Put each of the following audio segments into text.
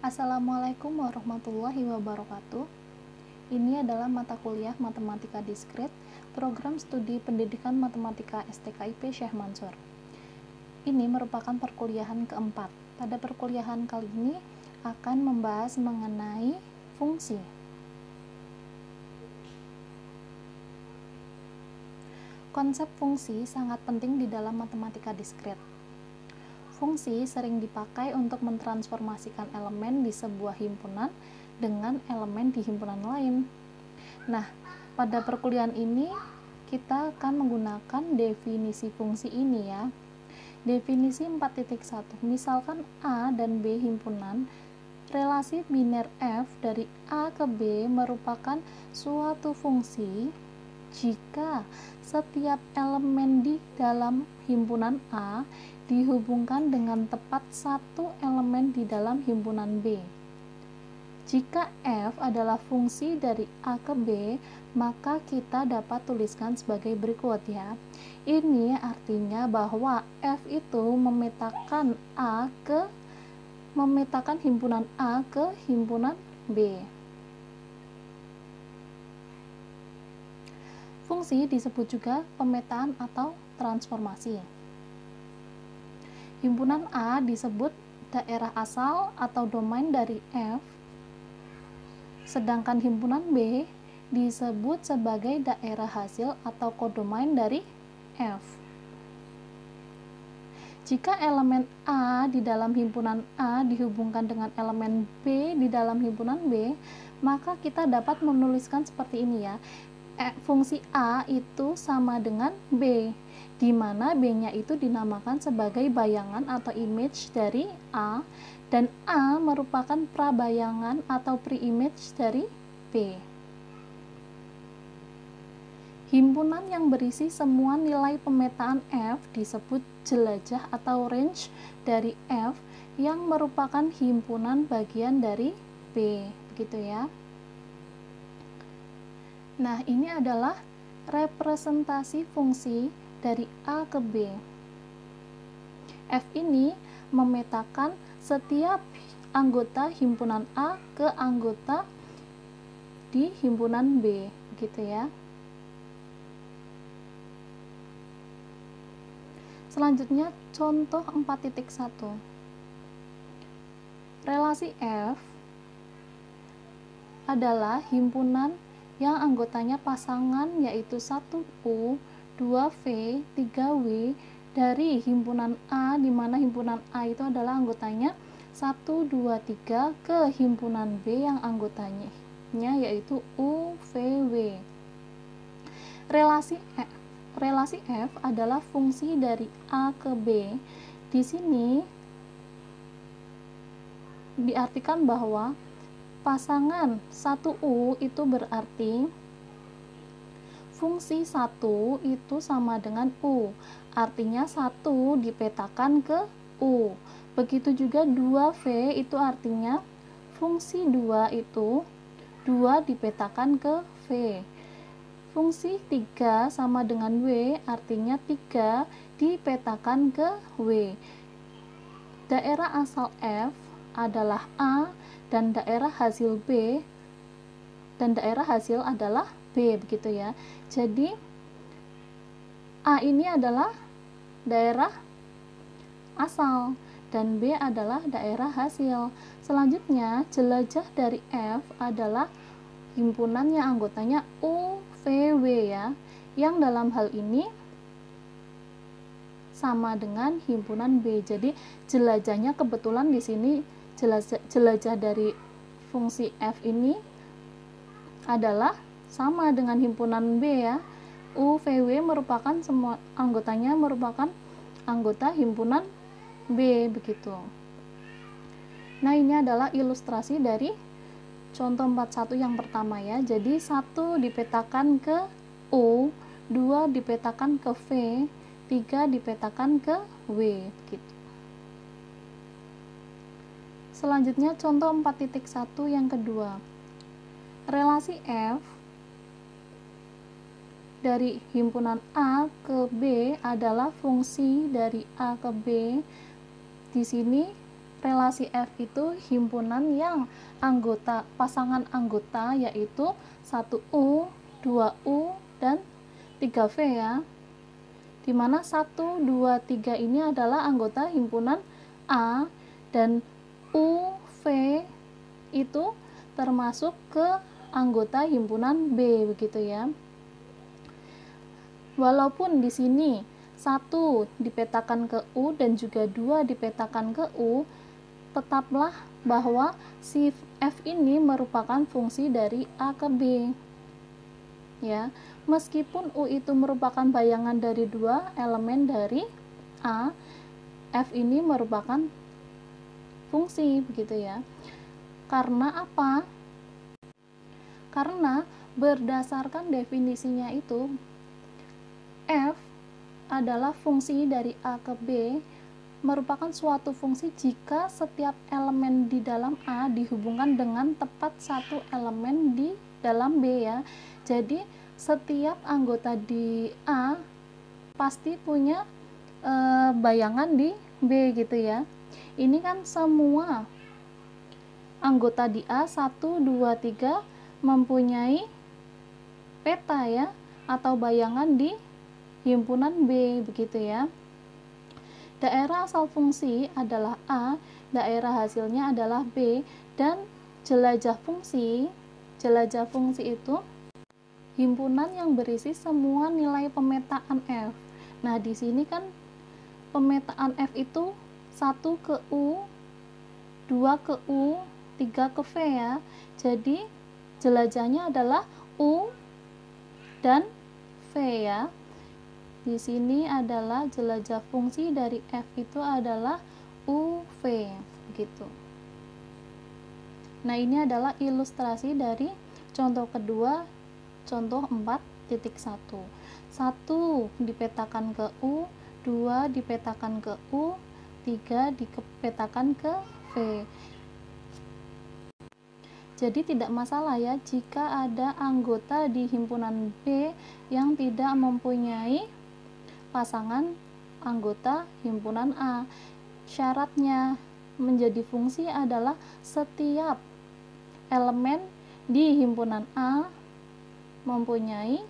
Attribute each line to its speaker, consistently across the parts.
Speaker 1: Assalamualaikum warahmatullahi wabarakatuh. Ini adalah mata kuliah Matematika Diskrit, program studi pendidikan Matematika STKIP Syekh Mansur. Ini merupakan perkuliahan keempat. Pada perkuliahan kali ini akan membahas mengenai fungsi. Konsep fungsi sangat penting di dalam matematika diskrit. Fungsi sering dipakai untuk mentransformasikan elemen di sebuah himpunan dengan elemen di himpunan lain. Nah, pada perkuliahan ini kita akan menggunakan definisi fungsi ini ya. Definisi 4.1. Misalkan A dan B himpunan, relasi biner F dari A ke B merupakan suatu fungsi jika setiap elemen di dalam himpunan A dihubungkan dengan tepat satu elemen di dalam himpunan B. Jika F adalah fungsi dari A ke B, maka kita dapat tuliskan sebagai berikut ya. Ini artinya bahwa F itu memetakan himpunan A ke himpunan B. Fungsi disebut juga pemetaan atau transformasi. Himpunan A disebut daerah asal atau domain dari F, sedangkan himpunan B disebut sebagai daerah hasil atau kodomain dari F. Jika elemen A di dalam himpunan A dihubungkan dengan elemen B di dalam himpunan B, maka kita dapat menuliskan seperti ini ya. Fungsi A itu sama dengan B, di mana B-nya itu dinamakan sebagai bayangan atau image dari A, dan A merupakan prabayangan atau pre-image dari B. Himpunan yang berisi semua nilai pemetaan F disebut jelajah atau range dari F yang merupakan himpunan bagian dari B, begitu ya. Nah, ini adalah representasi fungsi dari A ke B. F ini memetakan setiap anggota himpunan A ke anggota di himpunan B, gitu ya. Selanjutnya contoh 4.1. Relasi F adalah himpunan yang anggotanya pasangan yaitu 1U, 2V, 3W dari himpunan A, di mana himpunan A itu adalah anggotanya 1, 2, 3 ke himpunan B yang anggotanya yaitu UVW. Relasi F adalah fungsi dari A ke B. Di sini diartikan bahwa pasangan 1U itu berarti fungsi 1 itu sama dengan U, artinya 1 dipetakan ke U. Begitu juga 2V itu artinya fungsi 2 itu 2 dipetakan ke V. Fungsi 3 sama dengan W, artinya 3 dipetakan ke W. Daerah asal F adalah A dan daerah hasil B dan daerah hasil adalah B, begitu ya. Jadi A ini adalah daerah asal dan B adalah daerah hasil. Selanjutnya jelajah dari F adalah himpunan yang anggotanya UVW ya, yang dalam hal ini sama dengan himpunan B. Jadi jelajahnya kebetulan di sini jelajah dari fungsi F ini adalah sama dengan himpunan B ya. UVW merupakan semua anggotanya merupakan anggota himpunan B, begitu. Nah, ini adalah ilustrasi dari contoh 4.1 yang pertama ya. Jadi 1 dipetakan ke U, 2 dipetakan ke V, 3 dipetakan ke W, begitu. Selanjutnya contoh 4.1 yang kedua. Relasi F dari himpunan A ke B adalah fungsi dari A ke B. Di sini relasi F itu himpunan yang pasangan anggota yaitu 1U, 2U, dan 3V ya. Dimana 1, 2, 3 ini adalah anggota himpunan A dan U, V itu termasuk ke anggota himpunan B begitu ya. Walaupun di sini 1 dipetakan ke U dan juga 2 dipetakan ke U, tetaplah bahwa si F ini merupakan fungsi dari A ke B. Ya, meskipun U itu merupakan bayangan dari dua elemen dari A, F ini merupakan fungsi begitu ya. Karena apa? Karena berdasarkan definisinya itu F adalah fungsi dari A ke B merupakan suatu fungsi jika setiap elemen di dalam A dihubungkan dengan tepat satu elemen di dalam B ya. Jadi setiap anggota di A pasti punya bayangan di B gitu ya. Ini kan semua anggota di A 1, 2, 3 mempunyai peta ya atau bayangan di himpunan B begitu ya. Daerah asal fungsi adalah A, daerah hasilnya adalah B, dan jelajah fungsi itu himpunan yang berisi semua nilai pemetaan F. Nah, di sini kan pemetaan F itu 1 ke U, 2 ke U, 3 ke V ya. Jadi jelajahnya adalah U dan V ya. Di sini adalah jelajah fungsi dari F itu adalah UV gitu. Nah, ini adalah ilustrasi dari contoh kedua, contoh 4.1. 1 dipetakan ke U, 2 dipetakan ke U, 3 dipetakan ke V. Jadi tidak masalah ya jika ada anggota di himpunan B yang tidak mempunyai pasangan anggota himpunan A. Syaratnya menjadi fungsi adalah setiap elemen di himpunan A mempunyai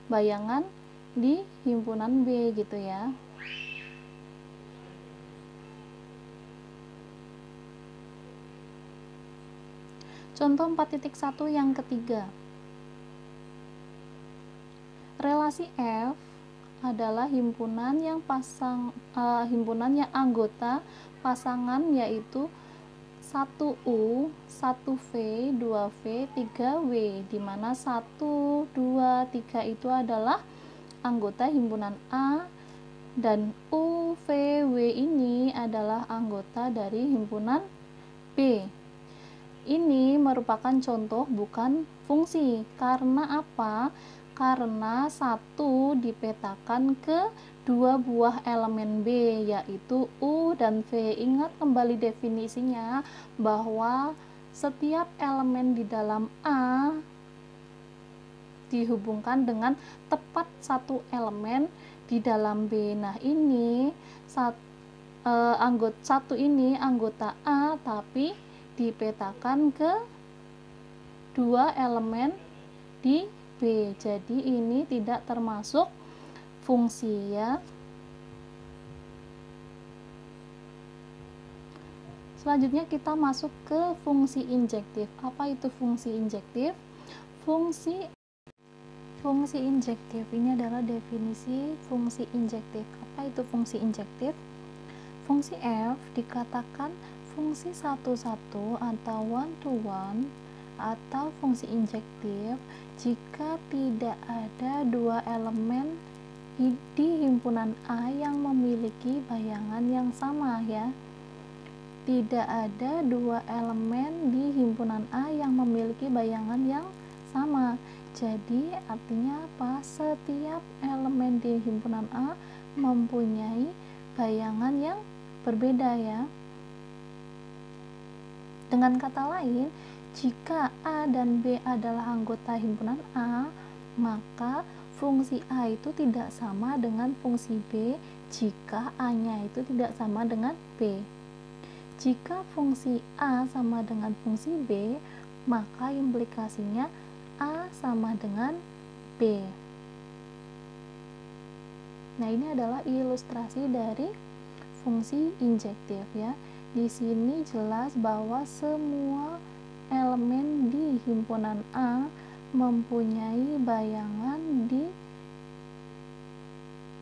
Speaker 1: bayangan di himpunan B gitu ya. Contoh 4.1 yang ketiga. Relasi F adalah himpunan yang anggota pasangan yaitu 1U, 1V, 2V, 3W, di mana 1, 2, 3 itu adalah anggota himpunan A dan U, V, W ini adalah anggota dari himpunan B. Ini merupakan contoh bukan fungsi. Karena apa? Karena 1 dipetakan ke dua buah elemen B yaitu U dan V. Ingat kembali definisinya bahwa setiap elemen di dalam A dihubungkan dengan tepat satu elemen di dalam B. Nah, ini satu ini anggota A tapi dipetakan ke dua elemen di B. Jadi ini tidak termasuk fungsi ya. Selanjutnya kita masuk ke fungsi injektif. Apa itu fungsi injektif? Fungsi injektif ini adalah definisi fungsi injektif. Apa itu fungsi injektif? Fungsi F dikatakan fungsi satu-satu atau one-to-one atau fungsi injektif jika tidak ada dua elemen di himpunan A yang memiliki bayangan yang sama ya. Tidak ada dua elemen di himpunan A yang memiliki bayangan yang sama. Jadi artinya apa? Setiap elemen di himpunan A mempunyai bayangan yang berbeda ya. Dengan kata lain, jika A dan B adalah anggota himpunan A, maka fungsi A itu tidak sama dengan fungsi B jika A-nya itu tidak sama dengan B. Jika fungsi A sama dengan fungsi B, maka implikasinya A sama dengan B. Nah, ini adalah ilustrasi dari fungsi injektif ya. Di sini jelas bahwa semua elemen di himpunan A mempunyai bayangan di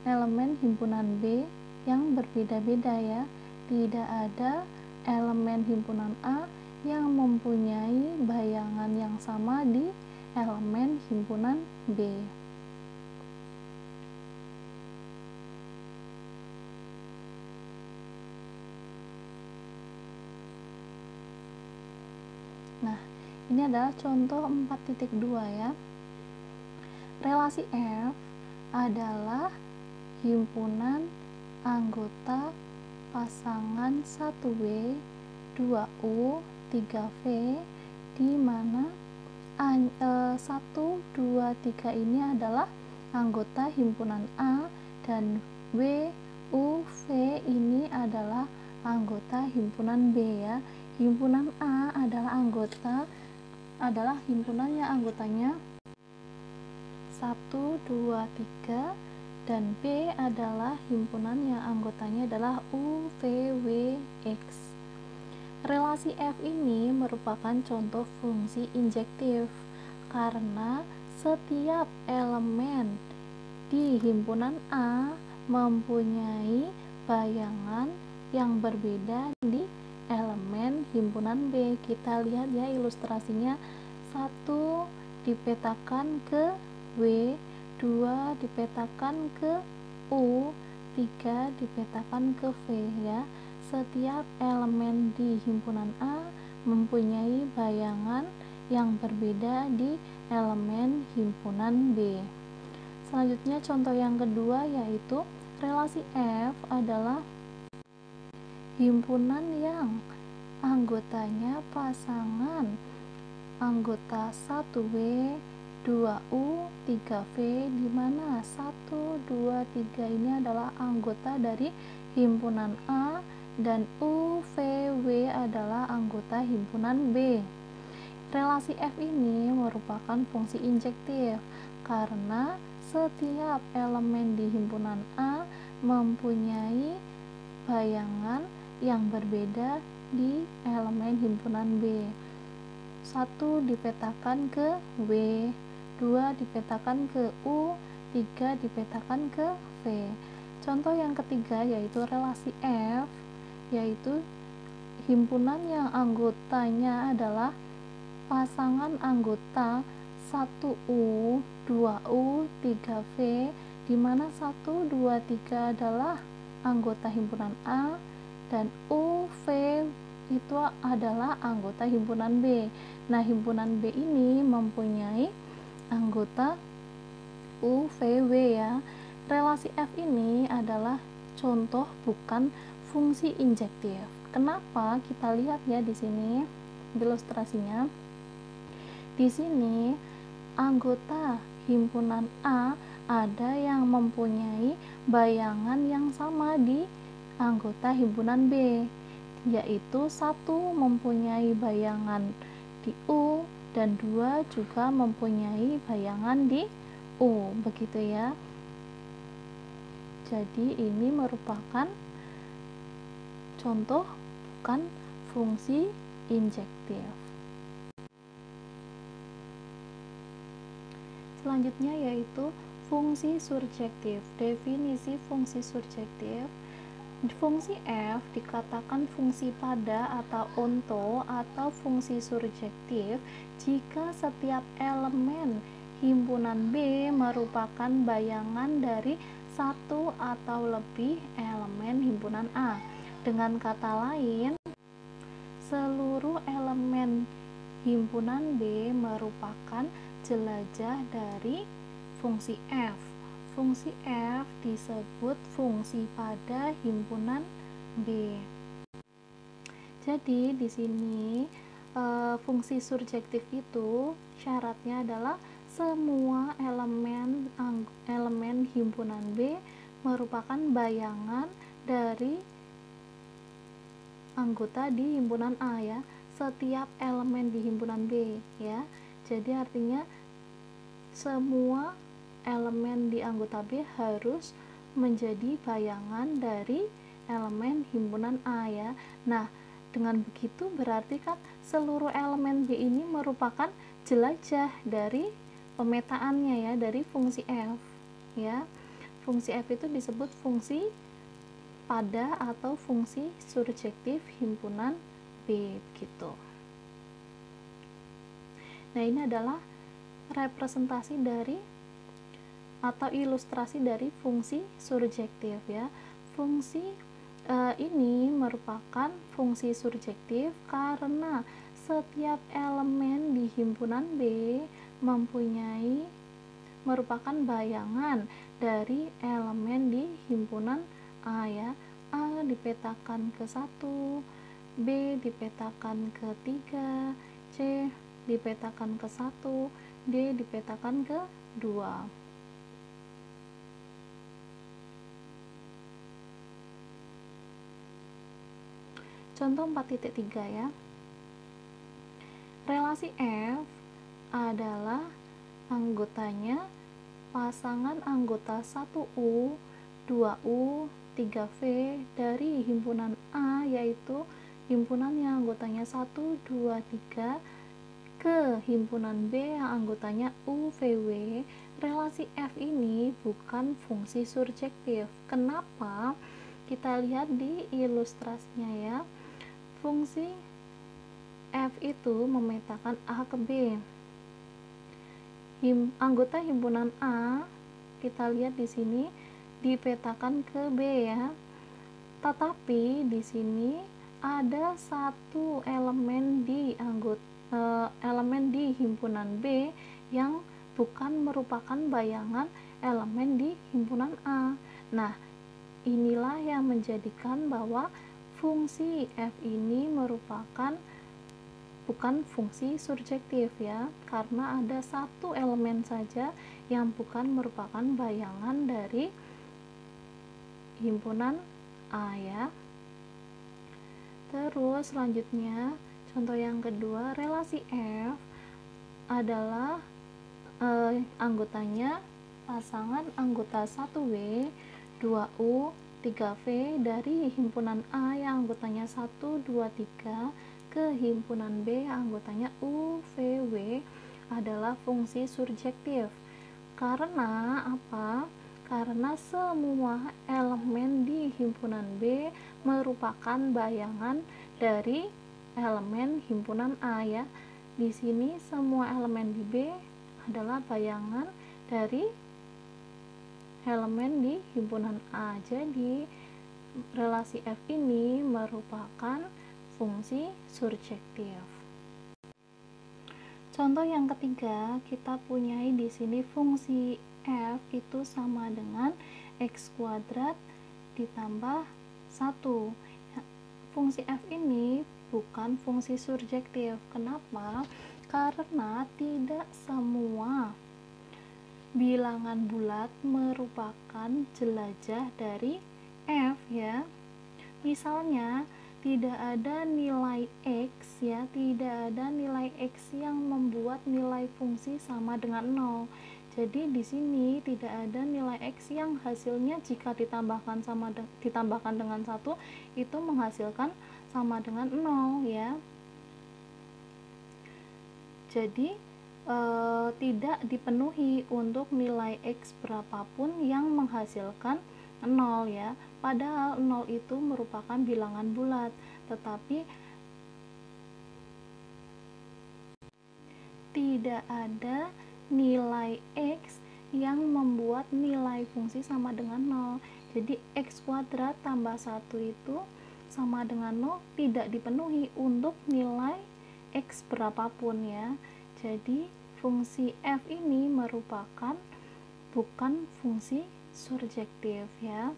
Speaker 1: elemen himpunan B yang berbeda-beda ya. Tidak ada elemen himpunan A yang mempunyai bayangan yang sama di elemen himpunan B. Nah, ini adalah contoh 4.2 ya. Relasi F adalah himpunan anggota pasangan 1W, 2U, 3V, di mana 1, 2, 3 ini adalah anggota himpunan A dan W, U, V ini adalah anggota himpunan B ya. Himpunan A adalah himpunan yang anggotanya 1, 2, 3, dan B adalah himpunan yang anggotanya adalah U, V, W, X. Relasi F ini merupakan contoh fungsi injektif karena setiap elemen di himpunan A mempunyai bayangan yang berbeda di elemen himpunan B. Kita lihat ya ilustrasinya, 1 dipetakan ke W, 2 dipetakan ke U, 3 dipetakan ke V ya. Setiap elemen di himpunan A mempunyai bayangan yang berbeda di elemen himpunan B. Selanjutnya contoh yang kedua yaitu relasi F adalah himpunan yang anggotanya pasangan anggota 1W, 2U, 3V, di mana 1, 2, 3 ini adalah anggota dari himpunan A dan U, V, W adalah anggota himpunan B. Relasi F ini merupakan fungsi injektif karena setiap elemen di himpunan A mempunyai bayangan yang berbeda di elemen himpunan B. 1 dipetakan ke W, 2 dipetakan ke U, 3 dipetakan ke V. Contoh yang ketiga yaitu relasi F, yaitu himpunan yang anggotanya adalah pasangan anggota 1U, 2U, 3V, di mana 1, 2, 3 adalah anggota himpunan A dan U, V itu adalah anggota himpunan B. Nah, himpunan B ini mempunyai anggota U, V, W ya. Relasi F ini adalah contoh bukan fungsi injektif. Kenapa? Kita lihat ya di sini ilustrasinya. Di sini anggota himpunan A ada yang mempunyai bayangan yang sama di anggota himpunan B, yaitu 1 mempunyai bayangan di U dan 2 juga mempunyai bayangan di U, begitu ya. Jadi ini merupakan contoh bukan fungsi injektif. Selanjutnya yaitu fungsi surjektif. Definisi fungsi surjektif. Fungsi F dikatakan fungsi pada atau onto atau fungsi surjektif jika setiap elemen himpunan B merupakan bayangan dari satu atau lebih elemen himpunan A. Dengan kata lain, seluruh elemen himpunan B merupakan jelajah dari fungsi F. Fungsi F disebut fungsi pada himpunan B. Jadi di sini fungsi surjektif itu syaratnya adalah semua elemen himpunan B merupakan bayangan dari anggota di himpunan A ya, setiap elemen di himpunan B ya. Jadi artinya semua elemen di anggota B harus menjadi bayangan dari elemen himpunan A ya. Nah, dengan begitu berarti kan seluruh elemen B ini merupakan jelajah dari pemetaannya ya, dari fungsi F ya. Fungsi F itu disebut fungsi pada atau fungsi surjektif himpunan B gitu. Nah, ini adalah representasi dari atau ilustrasi dari fungsi surjektif ya. Fungsi ini merupakan fungsi surjektif karena setiap elemen di himpunan B merupakan bayangan dari elemen di himpunan A ya. A dipetakan ke 1, B dipetakan ke 3, C dipetakan ke 1, D dipetakan ke 2. Contoh 4.3 ya. Relasi F adalah anggotanya pasangan anggota 1U, 2U, 3V dari himpunan A, yaitu himpunan yang anggotanya 1, 2, 3 ke himpunan B yang anggotanya UVW. Relasi F ini bukan fungsi surjektif. Kenapa? Kita lihat di ilustrasinya ya. Fungsi F itu memetakan A ke B. Anggota himpunan A kita lihat di sini dipetakan ke B ya. Tetapi di sini ada satu elemen di himpunan B yang bukan merupakan bayangan elemen di himpunan A. Nah, inilah yang menjadikan bahwa fungsi F ini merupakan bukan fungsi surjektif ya, karena ada satu elemen saja yang bukan merupakan bayangan dari himpunan A ya. Terus selanjutnya contoh yang kedua, relasi F adalah anggotanya pasangan anggota 1W, 2U, 3V dari himpunan A yang anggotanya 1, 2, 3 ke himpunan B yang anggotanya UVW adalah fungsi surjektif. Karena apa? Karena semua elemen di himpunan B merupakan bayangan dari elemen himpunan A ya. Di sini semua elemen di B adalah bayangan dari elemen di himpunan A. Jadi relasi F ini merupakan fungsi surjektif. Contoh yang ketiga, kita punyai di sini fungsi F itu sama dengan X kuadrat ditambah 1. Fungsi F ini bukan fungsi surjektif. Kenapa? Karena tidak semua bilangan bulat merupakan jelajah dari F ya. Misalnya tidak ada nilai X ya, tidak ada nilai X yang membuat nilai fungsi sama dengan 0. Jadi di sini tidak ada nilai X yang hasilnya jika ditambahkan dengan 1 itu menghasilkan sama dengan 0 ya. Jadi tidak dipenuhi untuk nilai X berapapun yang menghasilkan 0 ya. Padahal 0 itu merupakan bilangan bulat, tetapi tidak ada nilai X yang membuat nilai fungsi sama dengan 0. Jadi X kuadrat tambah 1 itu sama dengan 0 tidak dipenuhi untuk nilai X berapapun ya. Jadi fungsi F ini merupakan bukan fungsi surjektif ya.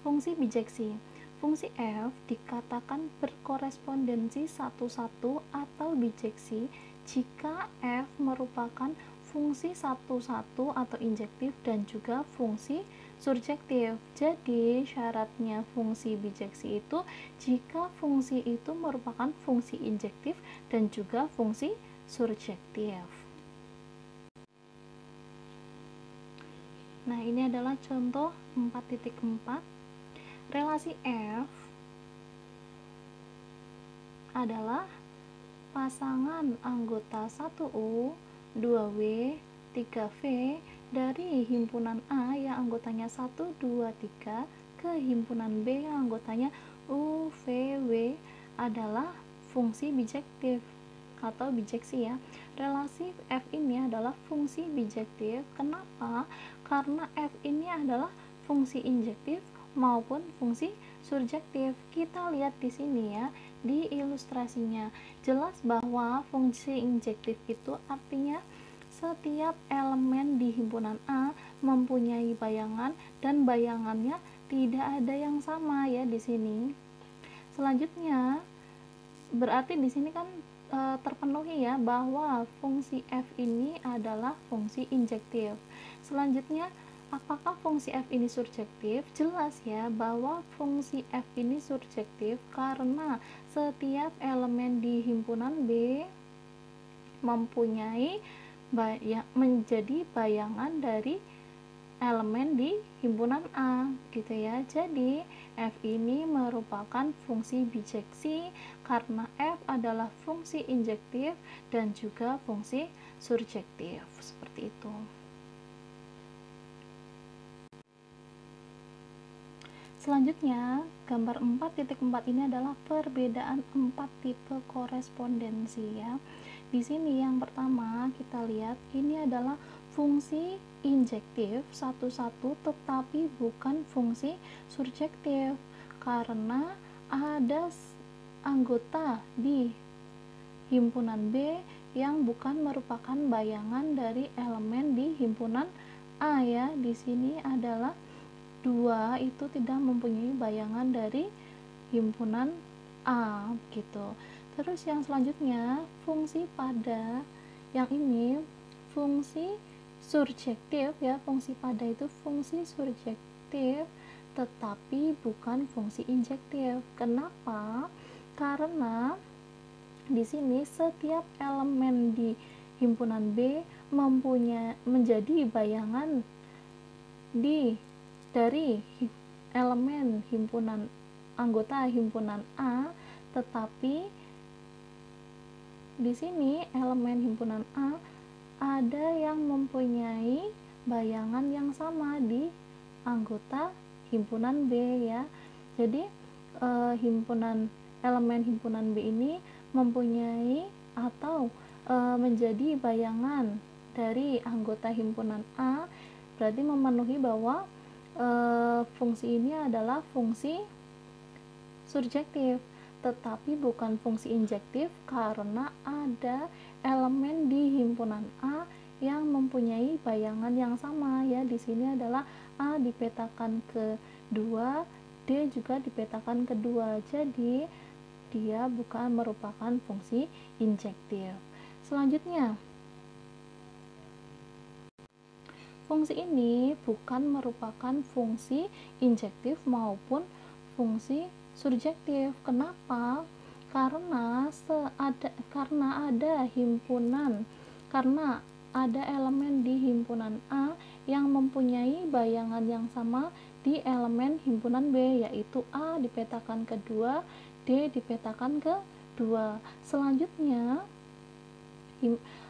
Speaker 1: Fungsi bijeksi. Fungsi F dikatakan berkorespondensi satu-satu atau bijeksi jika F merupakan fungsi satu-satu atau injektif dan juga fungsi surjektif. Jadi syaratnya fungsi bijeksi itu jika fungsi itu merupakan fungsi injektif dan juga fungsi surjektif. Nah, ini adalah contoh 4.4. Relasi F adalah pasangan anggota 1U, 2W, 3V dari himpunan A yang anggotanya 1, 2, 3 ke himpunan B yang anggotanya U, V, W adalah fungsi bijektif atau bijeksi ya. Relasi F ini adalah fungsi bijektif. Kenapa? Karena F ini adalah fungsi injektif maupun fungsi surjektif. Kita lihat di sini ya, di ilustrasinya jelas bahwa fungsi injektif itu artinya setiap elemen di himpunan A mempunyai bayangan dan bayangannya tidak ada yang sama ya di sini. Selanjutnya berarti di sini kan terpenuhi ya bahwa fungsi F ini adalah fungsi injektif. Selanjutnya, apakah fungsi F ini surjektif? Jelas ya bahwa fungsi F ini surjektif karena setiap elemen di himpunan B mempunyai menjadi bayangan dari elemen di himpunan A gitu ya. Jadi F ini merupakan fungsi bijeksi karena F adalah fungsi injektif dan juga fungsi surjektif, seperti itu. Selanjutnya, gambar 4.4 ini adalah perbedaan 4 tipe korespondensi ya. Di sini yang pertama kita lihat ini adalah fungsi injektif satu-satu tetapi bukan fungsi surjektif karena ada anggota di himpunan B yang bukan merupakan bayangan dari elemen di himpunan A ya. Di sini adalah 2 itu tidak mempunyai bayangan dari himpunan A gitu. Terus yang selanjutnya fungsi pada yang ini fungsi surjektif ya. Fungsi pada itu fungsi surjektif tetapi bukan fungsi injektif. Kenapa? Karena di sini setiap elemen di himpunan B menjadi bayangan dari elemen himpunan anggota himpunan A, tetapi di sini elemen himpunan A ada yang mempunyai bayangan yang sama di anggota himpunan B ya. Jadi elemen himpunan B ini mempunyai atau menjadi bayangan dari anggota himpunan A, berarti memenuhi bahwa fungsi ini adalah fungsi surjektif tetapi bukan fungsi injektif karena ada elemen di himpunan A yang mempunyai bayangan yang sama ya. Di sini adalah A dipetakan ke 2, D juga dipetakan ke 2. Jadi dia bukan merupakan fungsi injektif. Selanjutnya, fungsi ini bukan merupakan fungsi injektif maupun fungsi surjektif. Kenapa? Karena ada elemen di himpunan A yang mempunyai bayangan yang sama di elemen himpunan B, yaitu A dipetakan ke 2, D dipetakan ke 2. Selanjutnya,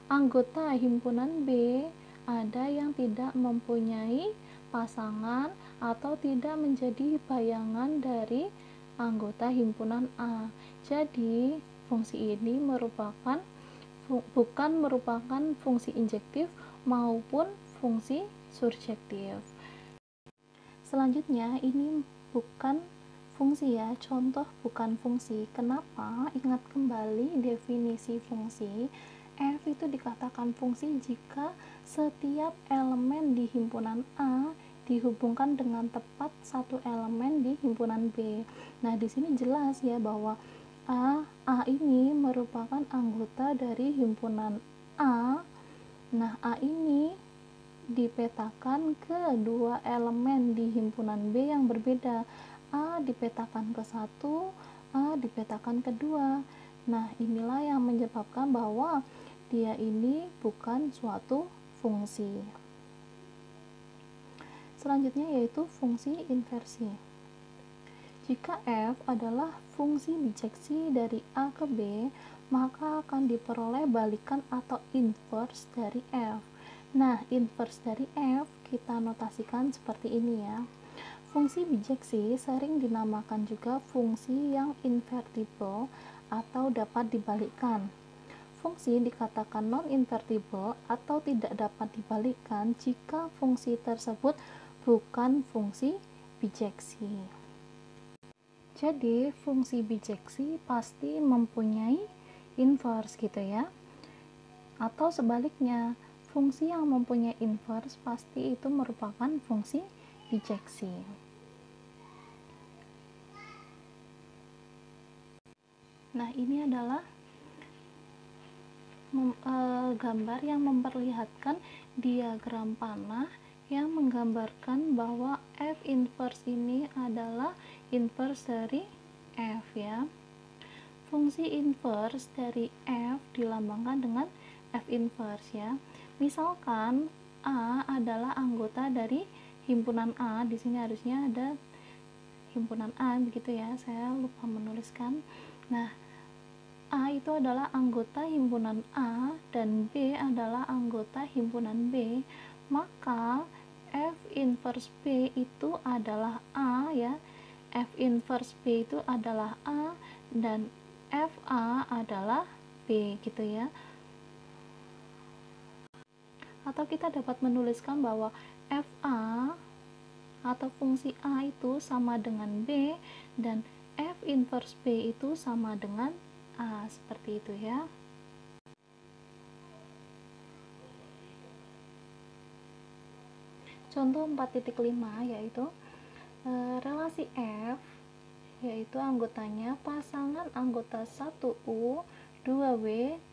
Speaker 1: anggota himpunan B ada yang tidak mempunyai pasangan atau tidak menjadi bayangan dari anggota himpunan A. Jadi fungsi ini bukan merupakan fungsi injektif maupun fungsi surjektif. Selanjutnya ini bukan fungsi ya, contoh bukan fungsi. Kenapa? Ingat kembali definisi fungsi. F itu dikatakan fungsi jika setiap elemen di himpunan A dihubungkan dengan tepat satu elemen di himpunan B. Nah, di sini jelas ya bahwa A ini merupakan anggota dari himpunan A Nah, A ini dipetakan ke dua elemen di himpunan B yang berbeda. A dipetakan ke satu, A dipetakan ke dua. Nah, inilah yang menyebabkan bahwa dia ini bukan suatu fungsi. Selanjutnya yaitu fungsi inversi. Jika f adalah fungsi bijeksi dari A ke B, maka akan diperoleh balikan atau inverse dari f. Nah, inverse dari f kita notasikan seperti ini ya. Fungsi bijeksi sering dinamakan juga fungsi yang invertible atau dapat dibalikkan. Fungsi dikatakan non-invertible atau tidak dapat dibalikkan jika fungsi tersebut bukan fungsi bijeksi. Jadi, fungsi bijeksi pasti mempunyai inverse gitu ya. Atau sebaliknya, fungsi yang mempunyai inverse pasti itu merupakan fungsi bijeksi. Nah, ini adalah gambar yang memperlihatkan diagram panah yang menggambarkan bahwa F inverse ini adalah inverse dari F ya. Fungsi inverse dari F dilambangkan dengan F inverse ya. Misalkan A adalah anggota dari himpunan A, di sini harusnya ada himpunan A begitu ya. Saya lupa menuliskan. Nah, A itu adalah anggota himpunan A dan B adalah anggota himpunan B, maka F inverse B itu adalah A ya. F inverse B itu adalah A dan FA adalah B gitu ya. Atau kita dapat menuliskan bahwa FA atau fungsi A itu sama dengan B dan F inverse B itu sama dengan A, seperti itu ya. Contoh 4.5 yaitu relasi F yaitu anggotanya pasangan anggota 1U, 2W,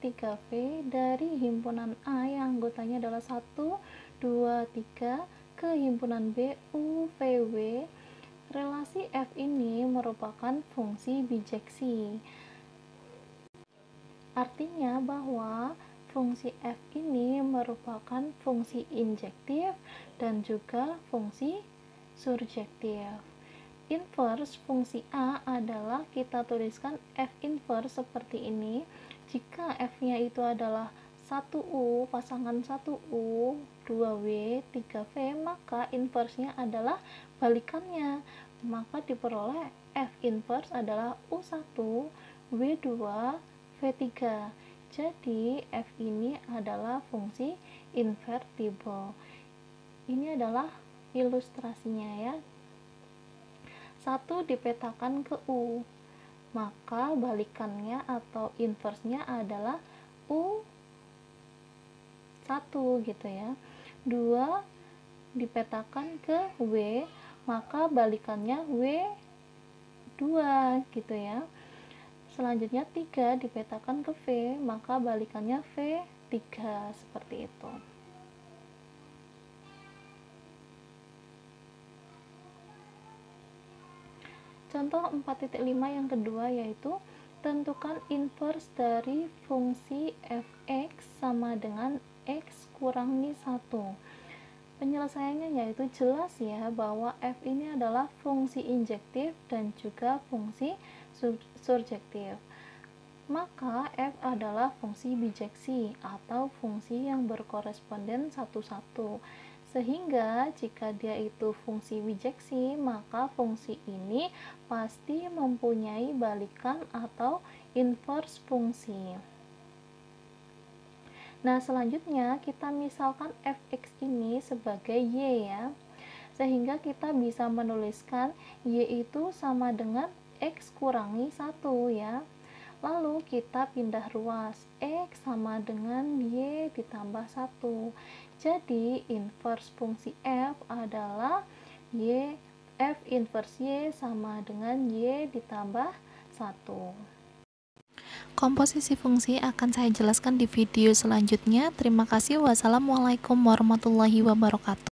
Speaker 1: 3V dari himpunan A yang anggotanya adalah 1, 2, 3 ke himpunan B, U, V, W. Relasi F ini merupakan fungsi bijeksi. Artinya bahwa fungsi F ini merupakan fungsi injektif dan juga fungsi surjektif. Inverse fungsi A adalah kita tuliskan F inverse seperti ini. Jika F-nya itu adalah 1U, pasangan 1U, 2W, 3V, maka inverse-nya adalah balikannya. Maka diperoleh F inverse adalah U1, W2, V3. Jadi F ini adalah fungsi invertible. Ini adalah ilustrasinya ya. 1 dipetakan ke U, maka balikannya atau inverse-nya adalah U1 gitu ya. 2 dipetakan ke W, maka balikannya W2 gitu ya. Selanjutnya 3 dipetakan ke V, maka balikannya V3, seperti itu. Contoh 4.5 yang kedua yaitu tentukan inverse dari fungsi fx sama dengan x kurangi 1. Penyelesaiannya yaitu jelas ya bahwa f ini adalah fungsi injektif dan juga fungsi surjektif. Maka f adalah fungsi bijeksi atau fungsi yang berkoresponden satu-satu. Sehingga jika dia itu fungsi bijeksi, maka fungsi ini pasti mempunyai balikan atau inverse fungsi. Nah, selanjutnya kita misalkan fx ini sebagai y ya. Sehingga kita bisa menuliskan y itu sama dengan x kurangi 1 ya. Lalu kita pindah ruas, X sama dengan Y ditambah 1. Jadi inverse fungsi F adalah Y, F inverse Y sama dengan Y ditambah 1. Komposisi fungsi akan saya jelaskan di video selanjutnya. Terima kasih. Wassalamualaikum warahmatullahi wabarakatuh.